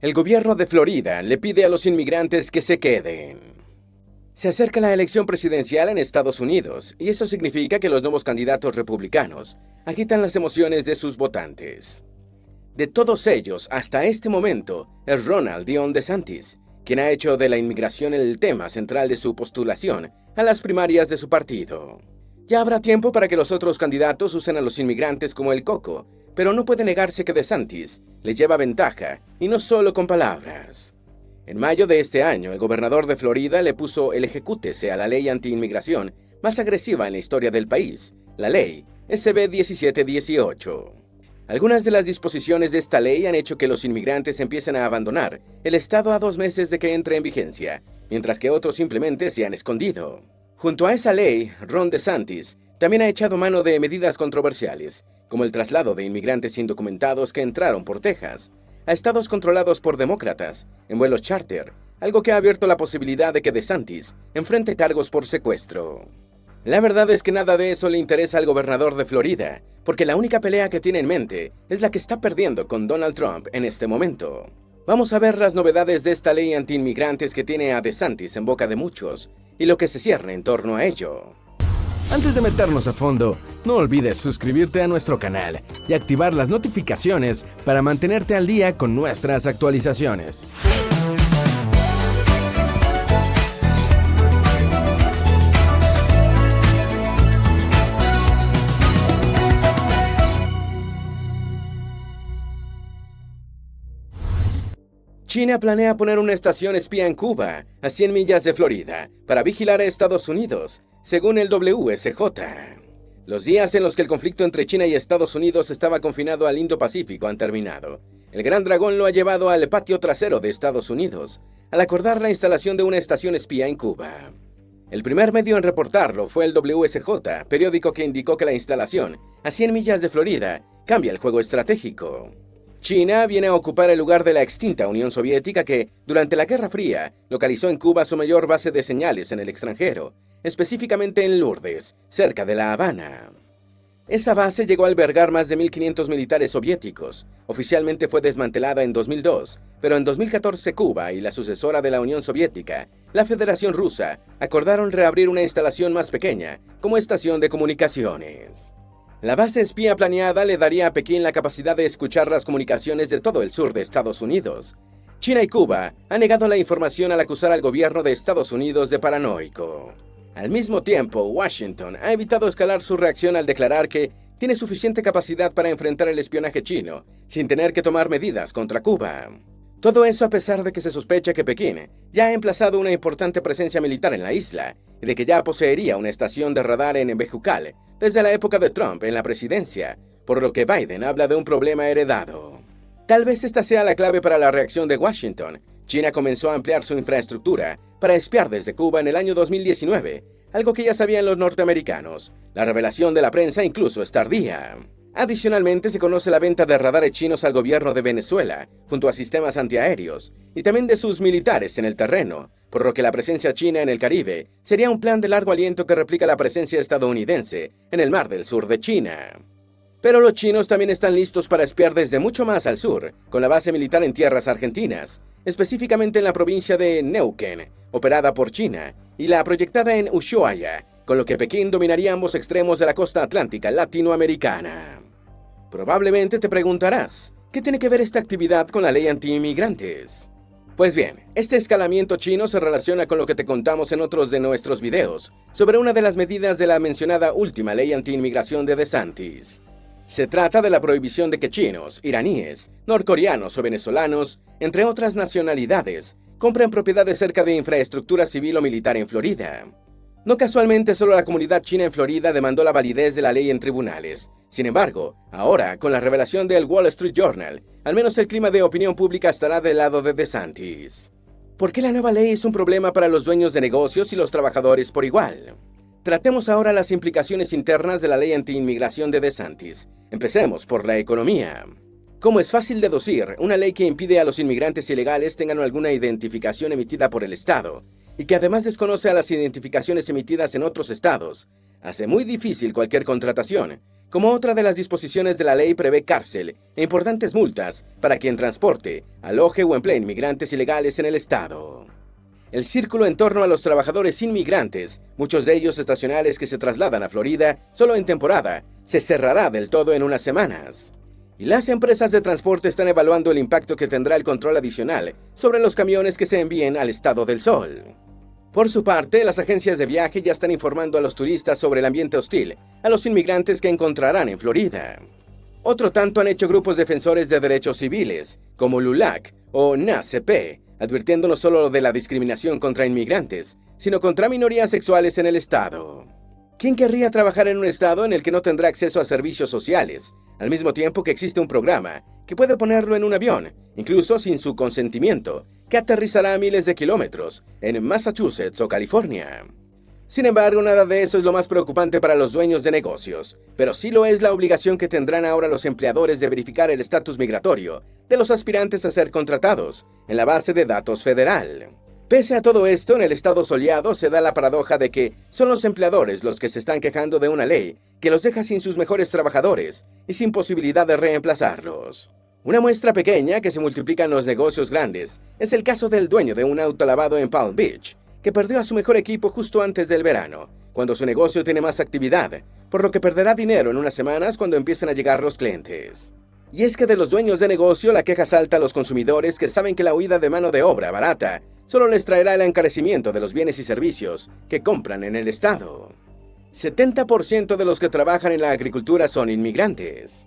El gobierno de Florida le pide a los inmigrantes que se queden. Se acerca la elección presidencial en Estados Unidos, y eso significa que los nuevos candidatos republicanos agitan las emociones de sus votantes. De todos ellos, hasta este momento, es Ron DeSantis, quien ha hecho de la inmigración el tema central de su postulación a las primarias de su partido. Ya habrá tiempo para que los otros candidatos usen a los inmigrantes como el coco, pero no puede negarse que DeSantis les lleva ventaja, y no solo con palabras. En mayo de este año, el gobernador de Florida le puso el ejecútese a la ley anti-inmigración más agresiva en la historia del país, la ley SB 1718. Algunas de las disposiciones de esta ley han hecho que los inmigrantes empiecen a abandonar el estado a 2 meses de que entre en vigencia, mientras que otros simplemente se han escondido. Junto a esa ley, Ron DeSantis también ha echado mano de medidas controversiales, como el traslado de inmigrantes indocumentados que entraron por Texas a estados controlados por demócratas en vuelos charter, algo que ha abierto la posibilidad de que DeSantis enfrente cargos por secuestro. La verdad es que nada de eso le interesa al gobernador de Florida, porque la única pelea que tiene en mente es la que está perdiendo con Donald Trump en este momento. Vamos a ver las novedades de esta ley anti-inmigrantes que tiene a DeSantis en boca de muchos y lo que se cierne en torno a ello. Antes de meternos a fondo, no olvides suscribirte a nuestro canal y activar las notificaciones para mantenerte al día con nuestras actualizaciones. China planea poner una estación espía en Cuba, a 100 millas de Florida, para vigilar a Estados Unidos, según el WSJ. Los días en los que el conflicto entre China y Estados Unidos estaba confinado al Indo-Pacífico han terminado. El Gran Dragón lo ha llevado al patio trasero de Estados Unidos, al acordar la instalación de una estación espía en Cuba. El primer medio en reportarlo fue el WSJ, periódico que indicó que la instalación, a 100 millas de Florida, cambia el juego estratégico. China viene a ocupar el lugar de la extinta Unión Soviética que, durante la Guerra Fría, localizó en Cuba su mayor base de señales en el extranjero, específicamente en Lourdes, cerca de La Habana. Esa base llegó a albergar más de 1.500 militares soviéticos. Oficialmente fue desmantelada en 2002, pero en 2014 Cuba y la sucesora de la Unión Soviética, la Federación Rusa, acordaron reabrir una instalación más pequeña, como estación de comunicaciones. La base espía planeada le daría a Pekín la capacidad de escuchar las comunicaciones de todo el sur de Estados Unidos. China y Cuba han negado la información al acusar al gobierno de Estados Unidos de paranoico. Al mismo tiempo, Washington ha evitado escalar su reacción al declarar que tiene suficiente capacidad para enfrentar el espionaje chino, sin tener que tomar medidas contra Cuba. Todo eso a pesar de que se sospecha que Pekín ya ha emplazado una importante presencia militar en la isla y de que ya poseería una estación de radar en Bejucal desde la época de Trump en la presidencia, por lo que Biden habla de un problema heredado. Tal vez esta sea la clave para la reacción de Washington. China comenzó a ampliar su infraestructura para espiar desde Cuba en el año 2019, algo que ya sabían los norteamericanos. La revelación de la prensa incluso es tardía. Adicionalmente, se conoce la venta de radares chinos al gobierno de Venezuela, junto a sistemas antiaéreos, y también de sus militares en el terreno, por lo que la presencia china en el Caribe sería un plan de largo aliento que replica la presencia estadounidense en el mar del sur de China. Pero los chinos también están listos para espiar desde mucho más al sur, con la base militar en tierras argentinas, específicamente en la provincia de Neuquén, operada por China, y la proyectada en Ushuaia, con lo que Pekín dominaría ambos extremos de la costa atlántica latinoamericana. Probablemente te preguntarás, ¿qué tiene que ver esta actividad con la ley anti-inmigrantes? Pues bien, este escalamiento chino se relaciona con lo que te contamos en otros de nuestros videos sobre una de las medidas de la mencionada última ley anti-inmigración de DeSantis. Se trata de la prohibición de que chinos, iraníes, norcoreanos o venezolanos, entre otras nacionalidades, compren propiedades cerca de infraestructura civil o militar en Florida. No casualmente, solo la comunidad china en Florida demandó la validez de la ley en tribunales. Sin embargo, ahora, con la revelación del Wall Street Journal, al menos el clima de opinión pública estará del lado de DeSantis. ¿Por qué la nueva ley es un problema para los dueños de negocios y los trabajadores por igual? Tratemos ahora las implicaciones internas de la ley anti-inmigración de DeSantis. Empecemos por la economía. Como es fácil deducir, una ley que impide a los inmigrantes ilegales tengan alguna identificación emitida por el Estado, y que además desconoce a las identificaciones emitidas en otros estados, hace muy difícil cualquier contratación, como otra de las disposiciones de la ley prevé cárcel e importantes multas para quien transporte, aloje o emplee inmigrantes ilegales en el estado. El círculo en torno a los trabajadores inmigrantes, muchos de ellos estacionales que se trasladan a Florida solo en temporada, se cerrará del todo en unas semanas. Y las empresas de transporte están evaluando el impacto que tendrá el control adicional sobre los camiones que se envíen al Estado del Sol. Por su parte, las agencias de viaje ya están informando a los turistas sobre el ambiente hostil a los inmigrantes que encontrarán en Florida. Otro tanto han hecho grupos defensores de derechos civiles, como LULAC o NACP, advirtiendo no solo de la discriminación contra inmigrantes, sino contra minorías sexuales en el estado. ¿Quién querría trabajar en un estado en el que no tendrá acceso a servicios sociales, al mismo tiempo que existe un programa que puede ponerlo en un avión, incluso sin su consentimiento, que aterrizará a miles de kilómetros en Massachusetts o California? Sin embargo, nada de eso es lo más preocupante para los dueños de negocios, pero sí lo es la obligación que tendrán ahora los empleadores de verificar el estatus migratorio de los aspirantes a ser contratados en la base de datos federal. Pese a todo esto, en el estado soleado se da la paradoja de que son los empleadores los que se están quejando de una ley que los deja sin sus mejores trabajadores y sin posibilidad de reemplazarlos. Una muestra pequeña que se multiplica en los negocios grandes es el caso del dueño de un auto lavado en Palm Beach, que perdió a su mejor equipo justo antes del verano, cuando su negocio tiene más actividad, por lo que perderá dinero en unas semanas cuando empiecen a llegar los clientes. Y es que de los dueños de negocio la queja salta a los consumidores que saben que la huida de mano de obra barata solo les traerá el encarecimiento de los bienes y servicios que compran en el estado. 70% de los que trabajan en la agricultura son inmigrantes.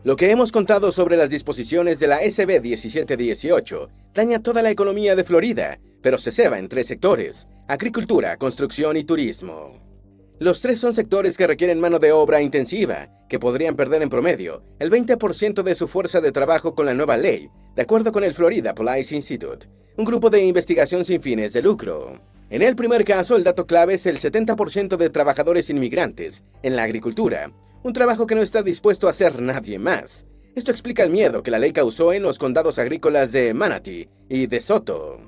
Lo que hemos contado sobre las disposiciones de la SB 1718 daña toda la economía de Florida, pero se ceba en 3 sectores: agricultura, construcción y turismo. Los 3 son sectores que requieren mano de obra intensiva, que podrían perder en promedio el 20% de su fuerza de trabajo con la nueva ley, de acuerdo con el Florida Police Institute, un grupo de investigación sin fines de lucro. En el primer caso, el dato clave es el 70% de trabajadores inmigrantes en la agricultura, un trabajo que no está dispuesto a hacer nadie más. Esto explica el miedo que la ley causó en los condados agrícolas de Manatee y de Soto.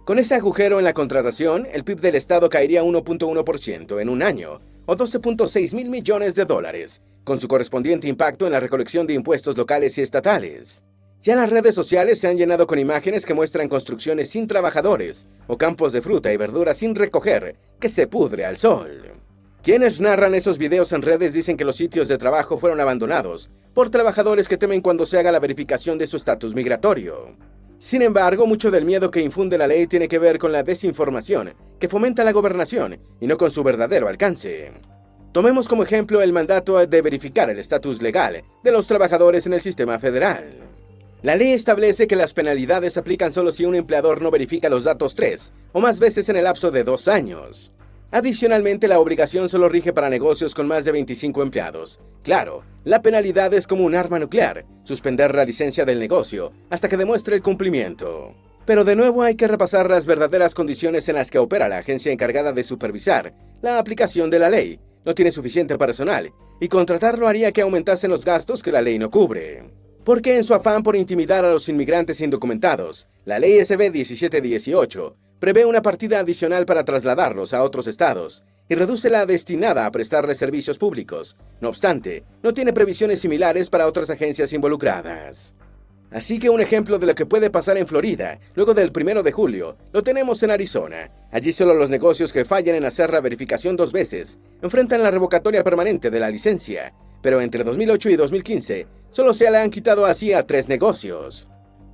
Con este agujero en la contratación, el PIB del estado caería 1.1% en un año, o 12.6 mil millones de dólares, con su correspondiente impacto en la recolección de impuestos locales y estatales. Ya las redes sociales se han llenado con imágenes que muestran construcciones sin trabajadores, o campos de fruta y verdura sin recoger, que se pudre al sol. Quienes narran esos videos en redes dicen que los sitios de trabajo fueron abandonados por trabajadores que temen cuando se haga la verificación de su estatus migratorio. Sin embargo, mucho del miedo que infunde la ley tiene que ver con la desinformación que fomenta la gobernación y no con su verdadero alcance. Tomemos como ejemplo el mandato de verificar el estatus legal de los trabajadores en el sistema federal. La ley establece que las penalidades se aplican solo si un empleador no verifica los datos 3 o más veces en el lapso de 2 años. Adicionalmente, la obligación solo rige para negocios con más de 25 empleados. Claro, la penalidad es como un arma nuclear, suspender la licencia del negocio hasta que demuestre el cumplimiento. Pero de nuevo hay que repasar las verdaderas condiciones en las que opera la agencia encargada de supervisar la aplicación de la ley. No tiene suficiente personal, y contratarlo haría que aumentasen los gastos que la ley no cubre. Porque en su afán por intimidar a los inmigrantes indocumentados, la ley SB 1718 prevé una partida adicional para trasladarlos a otros estados y reduce la destinada a prestarles servicios públicos. No obstante, no tiene previsiones similares para otras agencias involucradas. Así que un ejemplo de lo que puede pasar en Florida, luego del 1 de julio, lo tenemos en Arizona. Allí solo los negocios que fallan en hacer la verificación 2 veces enfrentan la revocatoria permanente de la licencia, pero entre 2008 y 2015 solo se le han quitado así a 3 negocios.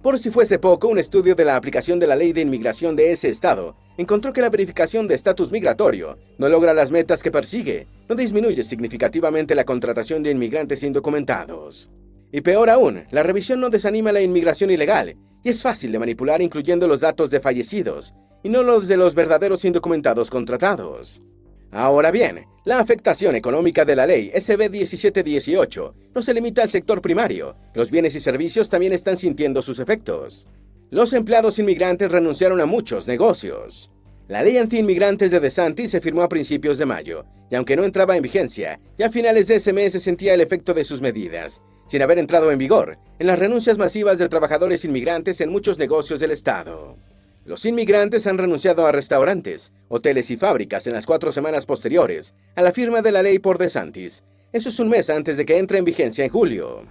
Por si fuese poco, un estudio de la aplicación de la ley de inmigración de ese estado encontró que la verificación de estatus migratorio no logra las metas que persigue, no disminuye significativamente la contratación de inmigrantes indocumentados. Y peor aún, la revisión no desanima la inmigración ilegal, y es fácil de manipular incluyendo los datos de fallecidos, y no los de los verdaderos indocumentados contratados. Ahora bien, la afectación económica de la ley SB 1718 no se limita al sector primario, los bienes y servicios también están sintiendo sus efectos. Los empleados inmigrantes renunciaron a muchos negocios. La ley anti-inmigrantes de DeSantis se firmó a principios de mayo, y aunque no entraba en vigencia, ya a finales de ese mes se sentía el efecto de sus medidas, sin haber entrado en vigor, en las renuncias masivas de trabajadores inmigrantes en muchos negocios del estado. Los inmigrantes han renunciado a restaurantes, hoteles y fábricas en las 4 semanas posteriores a la firma de la ley por DeSantis. Eso es un mes antes de que entre en vigencia en julio.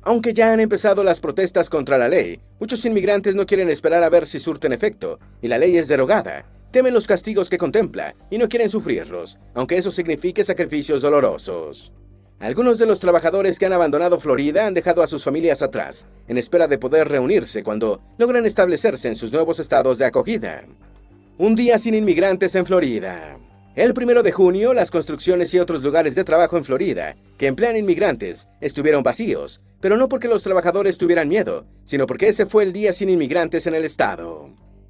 Aunque ya han empezado las protestas contra la ley, muchos inmigrantes no quieren esperar a ver si surten efecto, y la ley es derogada. Temen los castigos que contempla y no quieren sufrirlos, aunque eso signifique sacrificios dolorosos. Algunos de los trabajadores que han abandonado Florida han dejado a sus familias atrás, en espera de poder reunirse cuando logran establecerse en sus nuevos estados de acogida. Un día sin inmigrantes en Florida. El 1 de junio, las construcciones y otros lugares de trabajo en Florida que emplean inmigrantes estuvieron vacíos, pero no porque los trabajadores tuvieran miedo, sino porque ese fue el día sin inmigrantes en el estado.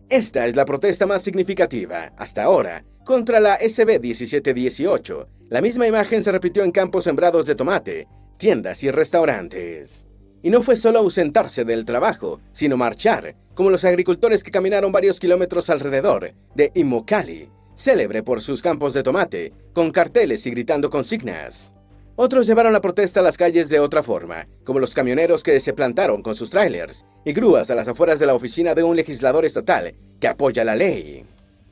Esta es la protesta más significativa, hasta ahora, contra la SB 1718. La misma imagen se repitió en campos sembrados de tomate, tiendas y restaurantes. Y no fue solo ausentarse del trabajo, sino marchar, como los agricultores que caminaron varios kilómetros alrededor de Immokalee, célebre por sus campos de tomate, con carteles y gritando consignas. Otros llevaron la protesta a las calles de otra forma, como los camioneros que se plantaron con sus trailers y grúas a las afueras de la oficina de un legislador estatal que apoya la ley.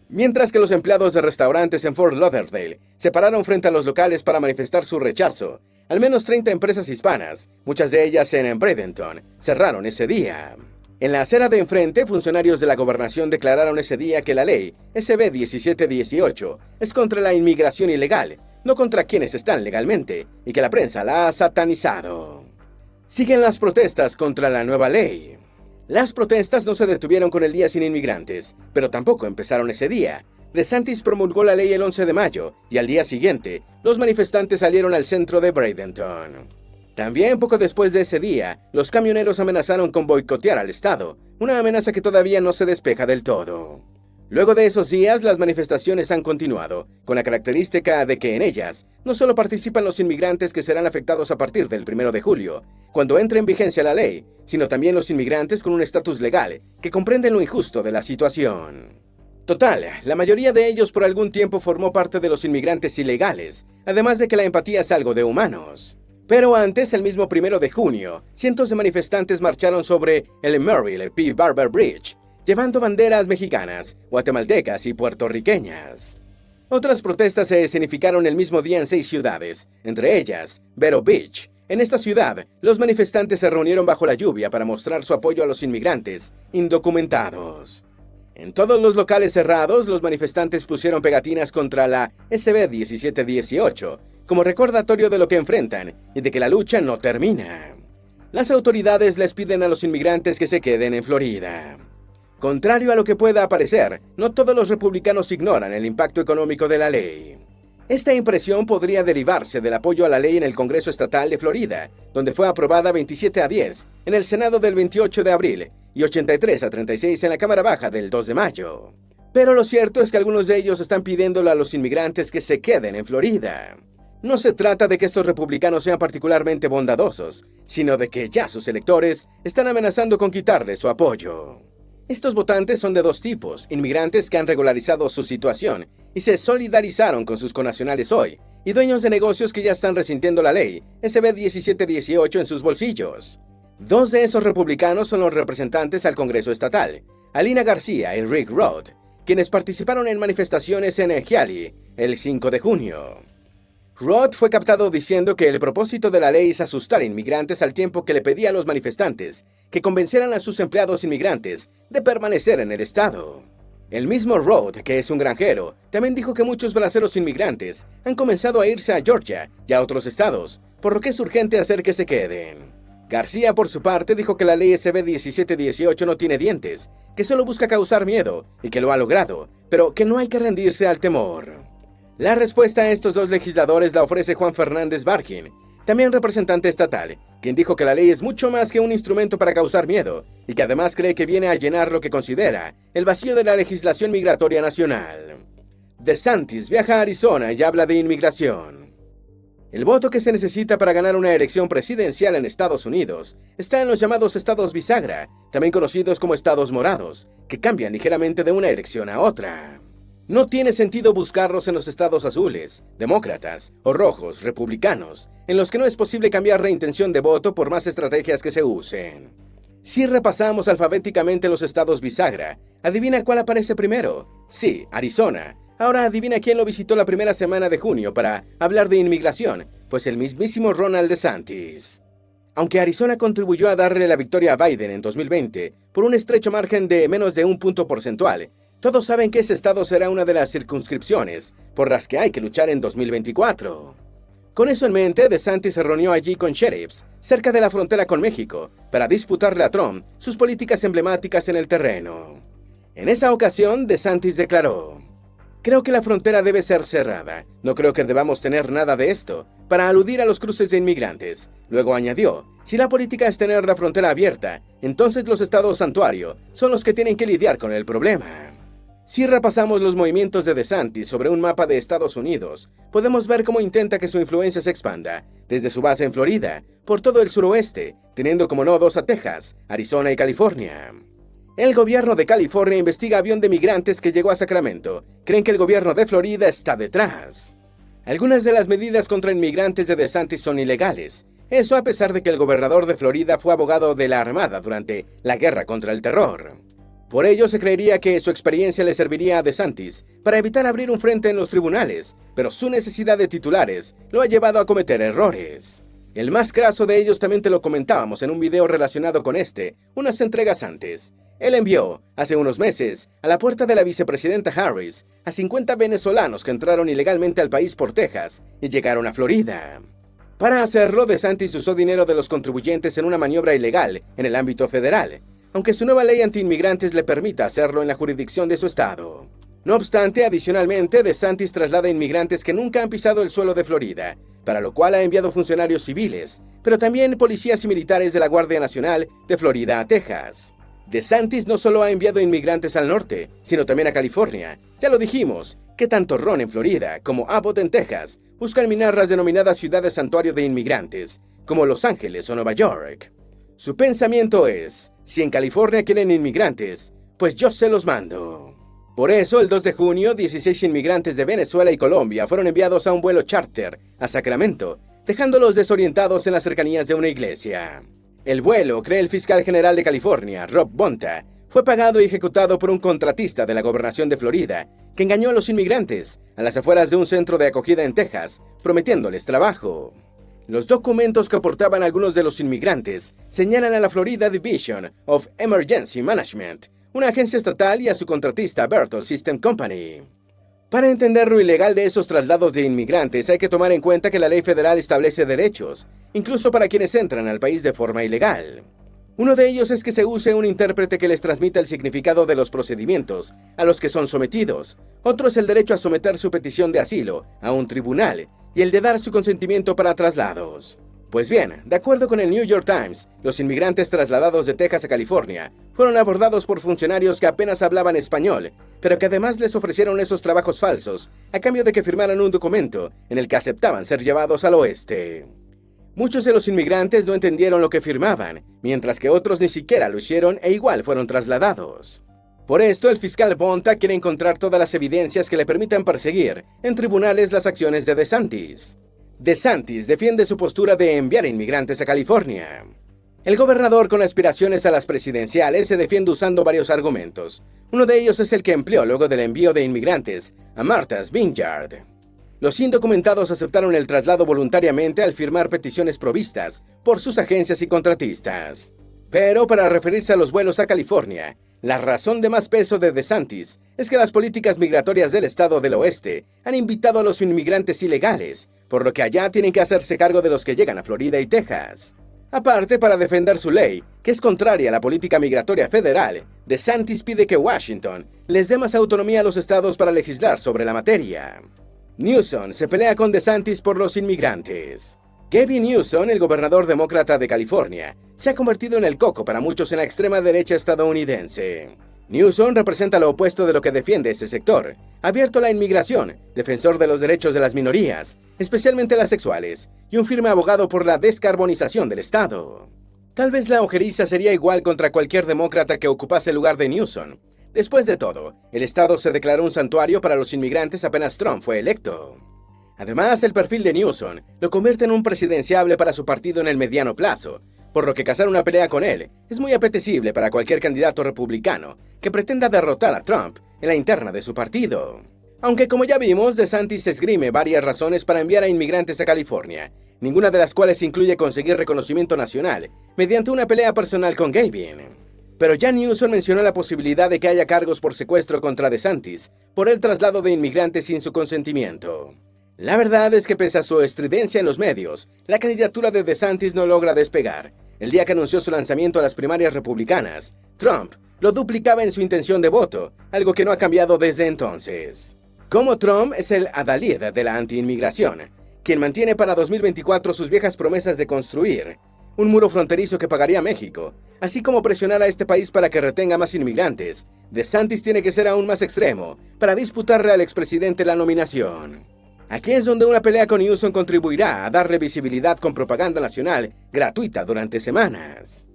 Mientras que los empleados de restaurantes en Fort Lauderdale se pararon frente a los locales para manifestar su rechazo, al menos 30 empresas hispanas, muchas de ellas en Bradenton, cerraron ese día. En la acera de enfrente, funcionarios de la gobernación declararon ese día que la ley SB 1718 es contra la inmigración ilegal, no contra quienes están legalmente, y que la prensa la ha satanizado. Siguen las protestas contra la nueva ley. Las protestas no se detuvieron con el día sin inmigrantes, pero tampoco empezaron ese día. DeSantis promulgó la ley el 11 de mayo, y al día siguiente, los manifestantes salieron al centro de Bradenton. También poco después de ese día, los camioneros amenazaron con boicotear al Estado, una amenaza que todavía no se despeja del todo. Luego de esos días, las manifestaciones han continuado, con la característica de que en ellas no solo participan los inmigrantes que serán afectados a partir del 1 de julio, cuando entre en vigencia la ley, sino también los inmigrantes con un estatus legal que comprenden lo injusto de la situación. Total, la mayoría de ellos por algún tiempo formó parte de los inmigrantes ilegales, además de que la empatía es algo de humanos. Pero antes, el mismo 1 de junio, cientos de manifestantes marcharon sobre el Murray P. Barber Bridge, llevando banderas mexicanas, guatemaltecas y puertorriqueñas. Otras protestas se escenificaron el mismo día en 6 ciudades, entre ellas Vero Beach. En esta ciudad, los manifestantes se reunieron bajo la lluvia para mostrar su apoyo a los inmigrantes indocumentados. En todos los locales cerrados, los manifestantes pusieron pegatinas contra la SB 1718, como recordatorio de lo que enfrentan y de que la lucha no termina. Las autoridades les piden a los inmigrantes que se queden en Florida. Contrario a lo que pueda parecer, no todos los republicanos ignoran el impacto económico de la ley. Esta impresión podría derivarse del apoyo a la ley en el Congreso Estatal de Florida, donde fue aprobada 27-10, en el Senado del 28 de abril y 83-36 en la Cámara Baja del 2 de mayo. Pero lo cierto es que algunos de ellos están pidiéndole a los inmigrantes que se queden en Florida. No se trata de que estos republicanos sean particularmente bondadosos, sino de que ya sus electores están amenazando con quitarles su apoyo. Estos votantes son de 2 tipos: inmigrantes que han regularizado su situación y se solidarizaron con sus connacionales hoy, y dueños de negocios que ya están resintiendo la ley SB 1718 en sus bolsillos. 2 de esos republicanos son los representantes al Congreso Estatal, Alina García y Rick Roth, quienes participaron en manifestaciones en Hialeah el 5 de junio. Roth fue captado diciendo que el propósito de la ley es asustar a inmigrantes al tiempo que le pedía a los manifestantes que convencieran a sus empleados inmigrantes de permanecer en el estado. El mismo Roth, que es un granjero, también dijo que muchos braceros inmigrantes han comenzado a irse a Georgia y a otros estados, por lo que es urgente hacer que se queden. García, por su parte, dijo que la ley SB 1718 no tiene dientes, que solo busca causar miedo y que lo ha logrado, pero que no hay que rendirse al temor. La respuesta a estos 2 legisladores la ofrece Juan Fernández Barkin, también representante estatal, quien dijo que la ley es mucho más que un instrumento para causar miedo y que además cree que viene a llenar lo que considera el vacío de la legislación migratoria nacional. DeSantis viaja a Arizona y habla de inmigración. El voto que se necesita para ganar una elección presidencial en Estados Unidos está en los llamados estados bisagra, también conocidos como estados morados, que cambian ligeramente de una elección a otra. No tiene sentido buscarlos en los estados azules, demócratas o rojos, republicanos, en los que no es posible cambiar la intención de voto por más estrategias que se usen. Si repasamos alfabéticamente los estados bisagra, ¿adivina cuál aparece primero? Sí, Arizona. Ahora adivina quién lo visitó la primera semana de junio para hablar de inmigración, pues el mismísimo Ronald DeSantis. Aunque Arizona contribuyó a darle la victoria a Biden en 2020 por un estrecho margen de menos de un punto porcentual, todos saben que ese estado será una de las circunscripciones por las que hay que luchar en 2024. Con eso en mente, DeSantis se reunió allí con sheriffs, cerca de la frontera con México, para disputarle a Trump sus políticas emblemáticas en el terreno. En esa ocasión, DeSantis declaró: "Creo que la frontera debe ser cerrada. No creo que debamos tener nada de esto", para aludir a los cruces de inmigrantes. Luego añadió: "Si la política es tener la frontera abierta, entonces los estados santuario son los que tienen que lidiar con el problema". Si repasamos los movimientos de DeSantis sobre un mapa de Estados Unidos, podemos ver cómo intenta que su influencia se expanda, desde su base en Florida, por todo el suroeste, teniendo como nodos a Texas, Arizona y California. El gobierno de California investiga avión de migrantes que llegó a Sacramento. Creen que el gobierno de Florida está detrás. Algunas de las medidas contra inmigrantes de DeSantis son ilegales. Eso a pesar de que el gobernador de Florida fue abogado de la Armada durante la guerra contra el terror. Por ello se creería que su experiencia le serviría a DeSantis para evitar abrir un frente en los tribunales, pero su necesidad de titulares lo ha llevado a cometer errores. El más craso de ellos también te lo comentábamos en un video relacionado con unas entregas antes. Él envió, hace unos meses, a la puerta de la vicepresidenta Harris a 50 venezolanos que entraron ilegalmente al país por Texas y llegaron a Florida. Para hacerlo, DeSantis usó dinero de los contribuyentes en una maniobra ilegal en el ámbito federal, aunque su nueva ley anti-inmigrantes le permita hacerlo en la jurisdicción de su estado. No obstante, adicionalmente, DeSantis traslada inmigrantes que nunca han pisado el suelo de Florida, para lo cual ha enviado funcionarios civiles, pero también policías y militares de la Guardia Nacional de Florida a Texas. DeSantis no solo ha enviado inmigrantes al norte, sino también a California. Ya lo dijimos, que tanto Ron en Florida como Abbott en Texas buscan minar las denominadas ciudades santuario de inmigrantes, como Los Ángeles o Nueva York. Su pensamiento es: si en California quieren inmigrantes, pues yo se los mando. Por eso, el 2 de junio, 16 inmigrantes de Venezuela y Colombia fueron enviados a un vuelo charter a Sacramento, dejándolos desorientados en las cercanías de una iglesia. El vuelo, cree el fiscal general de California, Rob Bonta, fue pagado y ejecutado por un contratista de la gobernación de Florida, que engañó a los inmigrantes a las afueras de un centro de acogida en Texas, prometiéndoles trabajo. Los documentos que aportaban algunos de los inmigrantes señalan a la Florida Division of Emergency Management, una agencia estatal, y a su contratista Berthold System Company. Para entender lo ilegal de esos traslados de inmigrantes hay que tomar en cuenta que la ley federal establece derechos, incluso para quienes entran al país de forma ilegal. Uno de ellos es que se use un intérprete que les transmita el significado de los procedimientos a los que son sometidos. Otro es el derecho a someter su petición de asilo a un tribunal y el de dar su consentimiento para traslados. Pues bien, de acuerdo con el New York Times, los inmigrantes trasladados de Texas a California fueron abordados por funcionarios que apenas hablaban español, pero que además les ofrecieron esos trabajos falsos a cambio de que firmaran un documento en el que aceptaban ser llevados al oeste. Muchos de los inmigrantes no entendieron lo que firmaban, mientras que otros ni siquiera lo hicieron e igual fueron trasladados. Por esto, el fiscal Bonta quiere encontrar todas las evidencias que le permitan perseguir en tribunales las acciones de DeSantis. DeSantis defiende su postura de enviar inmigrantes a California. El gobernador con aspiraciones a las presidenciales se defiende usando varios argumentos. Uno de ellos es el que empleó luego del envío de inmigrantes a Martha's Vineyard. Los indocumentados aceptaron el traslado voluntariamente al firmar peticiones provistas por sus agencias y contratistas. Pero para referirse a los vuelos a California, la razón de más peso de DeSantis es que las políticas migratorias del estado del oeste han invitado a los inmigrantes ilegales, por lo que allá tienen que hacerse cargo de los que llegan a Florida y Texas. Aparte, para defender su ley, que es contraria a la política migratoria federal, DeSantis pide que Washington les dé más autonomía a los estados para legislar sobre la materia. Newsom se pelea con DeSantis por los inmigrantes. Gavin Newsom, el gobernador demócrata de California, se ha convertido en el coco para muchos en la extrema derecha estadounidense. Newsom representa lo opuesto de lo que defiende ese sector, abierto a la inmigración, defensor de los derechos de las minorías, especialmente las sexuales, y un firme abogado por la descarbonización del estado. Tal vez la ojeriza sería igual contra cualquier demócrata que ocupase el lugar de Newsom. Después de todo, el estado se declaró un santuario para los inmigrantes apenas Trump fue electo. Además, el perfil de Newsom lo convierte en un presidenciable para su partido en el mediano plazo, por lo que cazar una pelea con él es muy apetecible para cualquier candidato republicano que pretenda derrotar a Trump en la interna de su partido. Aunque como ya vimos, DeSantis esgrime varias razones para enviar a inmigrantes a California, ninguna de las cuales incluye conseguir reconocimiento nacional mediante una pelea personal con Gavin. Pero Jan Newsom mencionó la posibilidad de que haya cargos por secuestro contra DeSantis por el traslado de inmigrantes sin su consentimiento. La verdad es que pese a su estridencia en los medios, la candidatura de DeSantis no logra despegar. El día que anunció su lanzamiento a las primarias republicanas, Trump lo duplicaba en su intención de voto, algo que no ha cambiado desde entonces. Como Trump es el adalid de la anti-inmigración, quien mantiene para 2024 sus viejas promesas de construir un muro fronterizo que pagaría México, así como presionar a este país para que retenga más inmigrantes, DeSantis tiene que ser aún más extremo para disputarle al expresidente la nominación. Aquí es donde una pelea con Newsom contribuirá a darle visibilidad con propaganda nacional gratuita durante semanas.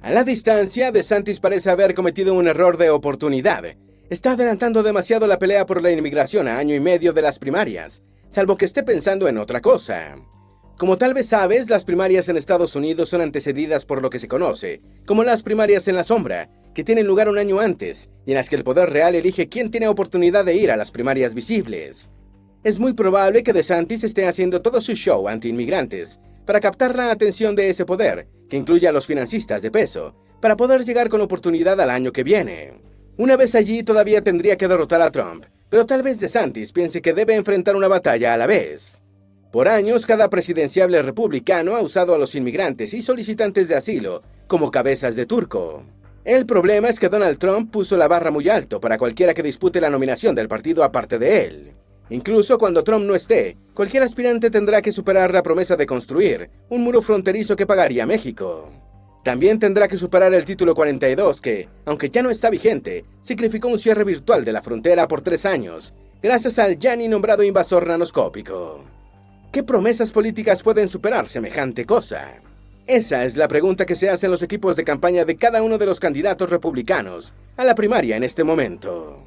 A la distancia, DeSantis parece haber cometido un error de oportunidad. Está adelantando demasiado la pelea por la inmigración a año y medio de las primarias, salvo que esté pensando en otra cosa. Como tal vez sabes, las primarias en Estados Unidos son antecedidas por lo que se conoce como las primarias en la sombra, que tienen lugar un año antes, y en las que el poder real elige quién tiene oportunidad de ir a las primarias visibles. Es muy probable que DeSantis esté haciendo todo su show anti-inmigrantes para captar la atención de ese poder, que incluye a los financistas de peso, para poder llegar con oportunidad al año que viene. Una vez allí todavía tendría que derrotar a Trump, pero tal vez DeSantis piense que debe enfrentar una batalla a la vez. Por años, cada presidenciable republicano ha usado a los inmigrantes y solicitantes de asilo como cabezas de turco. El problema es que Donald Trump puso la barra muy alto para cualquiera que dispute la nominación del partido aparte de él. Incluso cuando Trump no esté, cualquier aspirante tendrá que superar la promesa de construir un muro fronterizo que pagaría México. También tendrá que superar el título 42 que, aunque ya no está vigente, significó un cierre virtual de la frontera por 3 años, gracias al ya ni nombrado invasor nanoscópico. ¿Qué promesas políticas pueden superar semejante cosa? Esa es la pregunta que se hacen los equipos de campaña de cada uno de los candidatos republicanos a la primaria en este momento.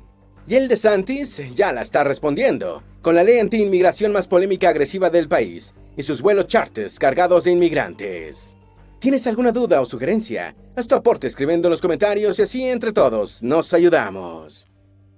Y el DeSantis ya la está respondiendo, con la ley anti-inmigración más polémica y agresiva del país, y sus vuelos charters cargados de inmigrantes. ¿Tienes alguna duda o sugerencia? Haz tu aporte escribiendo en los comentarios y así entre todos nos ayudamos.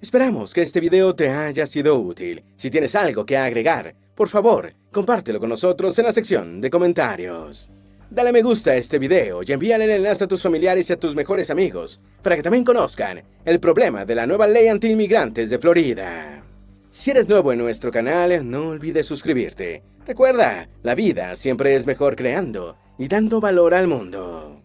Esperamos que este video te haya sido útil. Si tienes algo que agregar, por favor, compártelo con nosotros en la sección de comentarios. Dale me gusta a este video y envíale el enlace a tus familiares y a tus mejores amigos para que también conozcan el problema de la nueva ley anti-inmigrantes de Florida. Si eres nuevo en nuestro canal, no olvides suscribirte. Recuerda, la vida siempre es mejor creando y dando valor al mundo.